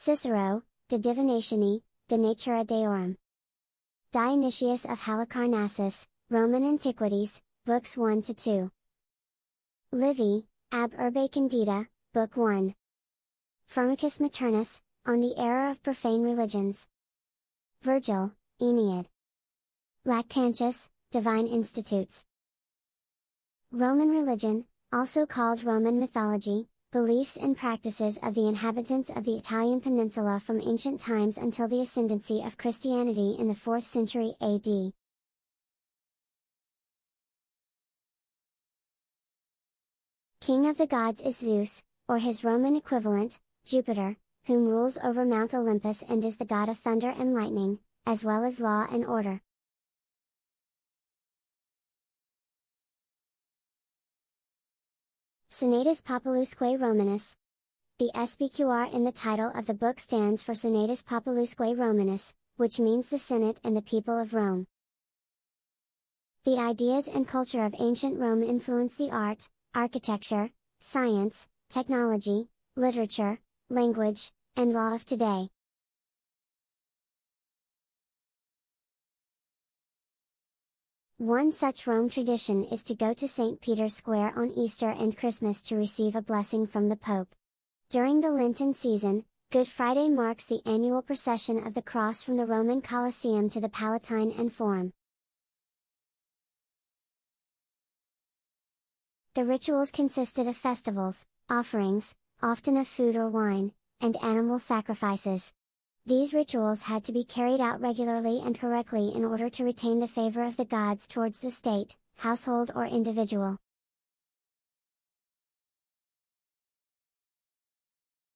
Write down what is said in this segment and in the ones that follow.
Cicero, De Divinatione, De Natura Deorum. Dionysius of Halicarnassus, Roman Antiquities, Books 1-2. Livy, Ab Urbe Candida, Book 1. Firmicus Maternus, On the Error of Profane Religions. Virgil, Aeneid. Lactantius, Divine Institutes. Roman religion, also called Roman mythology, beliefs and practices of the inhabitants of the Italian peninsula from ancient times until the ascendancy of Christianity in the 4th century AD. King of the gods is Zeus, or his Roman equivalent, Jupiter, whom rules over Mount Olympus and is the god of thunder and lightning, as well as law and order. Senatus Populusque Romanus. The SPQR in the title of the book stands for Senatus Populusque Romanus, which means the Senate and the people of Rome. The ideas and culture of ancient Rome influence the art, architecture, science, technology, literature, language, and law of today. One such Rome tradition is to go to St. Peter's Square on Easter and Christmas to receive a blessing from the Pope. During the Lenten season, Good Friday marks the annual procession of the cross from the Roman Colosseum to the Palatine and Forum. The rituals consisted of festivals, offerings, often of food or wine, and animal sacrifices. These rituals had to be carried out regularly and correctly in order to retain the favor of the gods towards the state, household or individual.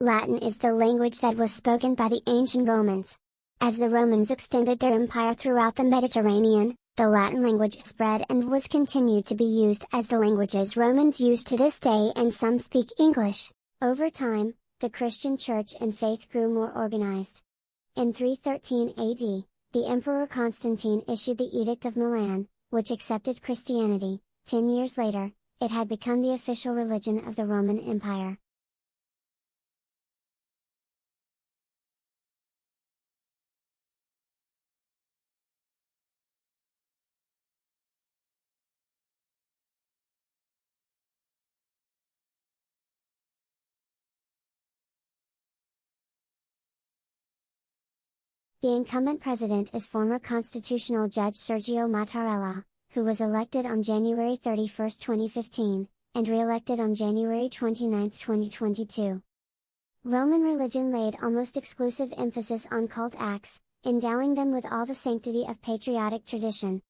Latin is the language that was spoken by the ancient Romans. As the Romans extended their empire throughout the Mediterranean, the Latin language spread and was continued to be used as the languages Romans use to this day, and some speak English. Over time, the Christian church and faith grew more organized. In 313 AD, the Emperor Constantine issued the Edict of Milan, which accepted Christianity. 10 years later, it had become the official religion of the Roman Empire. The incumbent president is former constitutional judge Sergio Mattarella, who was elected on January 31, 2015, and re-elected on January 29, 2022. Roman religion laid almost exclusive emphasis on cult acts, endowing them with all the sanctity of patriotic tradition.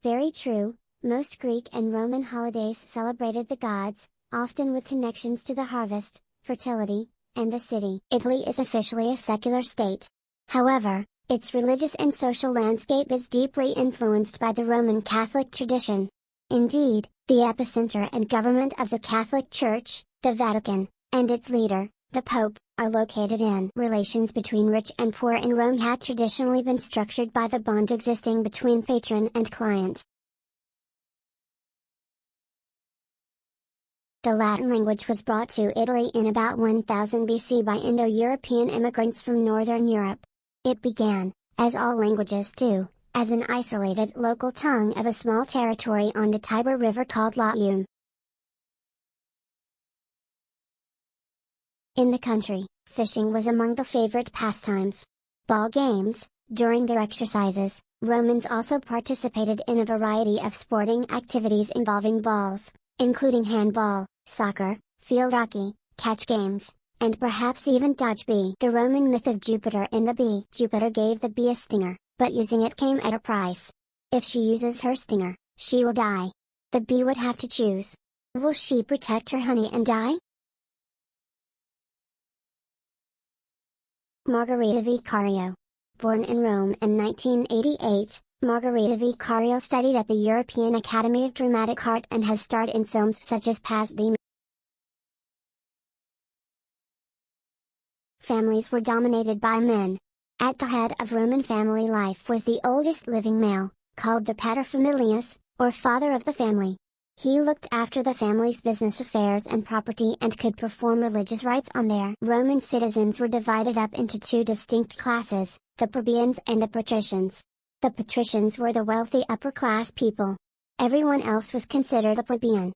Very true, most Greek and Roman holidays celebrated the gods, often with connections to the harvest, fertility, and the city. Italy is officially a secular state. However, its religious and social landscape is deeply influenced by the Roman Catholic tradition. Indeed, the epicenter and government of the Catholic Church, the Vatican, and its leader, the Pope, are located in. Relations between rich and poor in Rome had traditionally been structured by the bond existing between patron and client. The Latin language was brought to Italy in about 1000 BC by Indo-European immigrants from Northern Europe. It began, as all languages do, as an isolated local tongue of a small territory on the Tiber River called Latium. In the country, fishing was among the favorite pastimes. Ball games, during their exercises, Romans also participated in a variety of sporting activities involving balls, including handball, soccer, field hockey, catch games, and perhaps even dodge bee. The Roman myth of Jupiter and the bee. Jupiter gave the bee a stinger, but using it came at a price. If she uses her stinger, she will die. The bee would have to choose. Will she protect her honey and die? Margherita Vicario. Born in Rome in 1988, Margherita Vicario studied at the European Academy of Dramatic Art and has starred in films such as Paz de Families were dominated by men. At the head of Roman family life was the oldest living male, called the paterfamilias, or father of the family. He looked after the family's business affairs and property and could perform religious rites on their Roman citizens were divided up into two distinct classes, the plebeians and the patricians. The patricians were the wealthy upper-class people. Everyone else was considered a plebeian.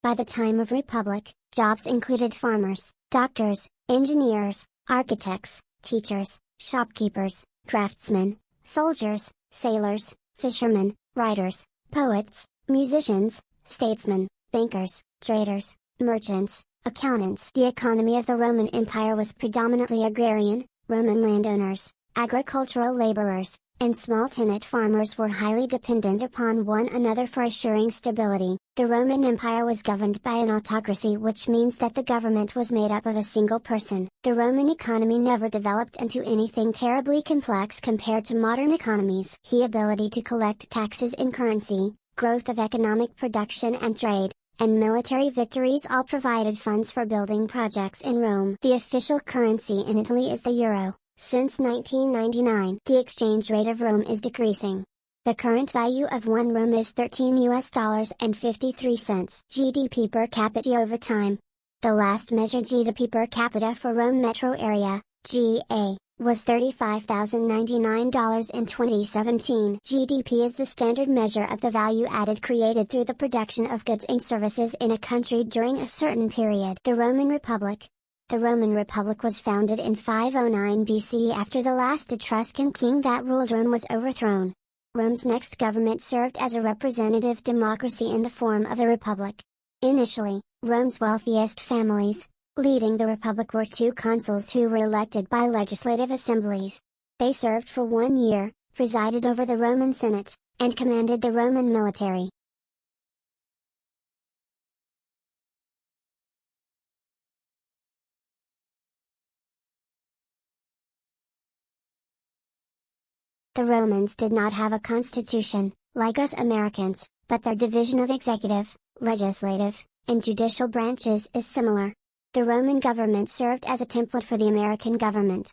By the time of Republic, jobs included farmers, doctors, engineers, architects, teachers, shopkeepers, craftsmen, soldiers, sailors, fishermen, writers, poets, musicians, statesmen, bankers, traders, merchants, accountants. The economy of the Roman Empire was predominantly agrarian. Roman landowners, agricultural laborers, and small tenant farmers were highly dependent upon one another for assuring stability. The Roman Empire was governed by an autocracy, which means that the government was made up of a single person. The Roman economy never developed into anything terribly complex compared to modern economies. The ability to collect taxes in currency, growth of economic production and trade, and military victories all provided funds for building projects in Rome. The official currency in Italy is the euro. Since 1999, the exchange rate of Rome is decreasing. The current value of one Rome is $13.53. GDP per capita over time. The last measured GDP per capita for Rome metro area, GA, was $35,099 in 2017. GDP is the standard measure of the value added created through the production of goods and services in a country during a certain period. The Roman Republic. The Roman Republic was founded in 509 BCE after the last Etruscan king that ruled Rome was overthrown. Rome's next government served as a representative democracy in the form of a republic. Initially, Rome's wealthiest families, leading the republic, were two consuls who were elected by legislative assemblies. They served for 1 year, presided over the Roman Senate, and commanded the Roman military. The Romans did not have a constitution, like us Americans, but their division of executive, legislative, and judicial branches is similar. The Roman government served as a template for the American government.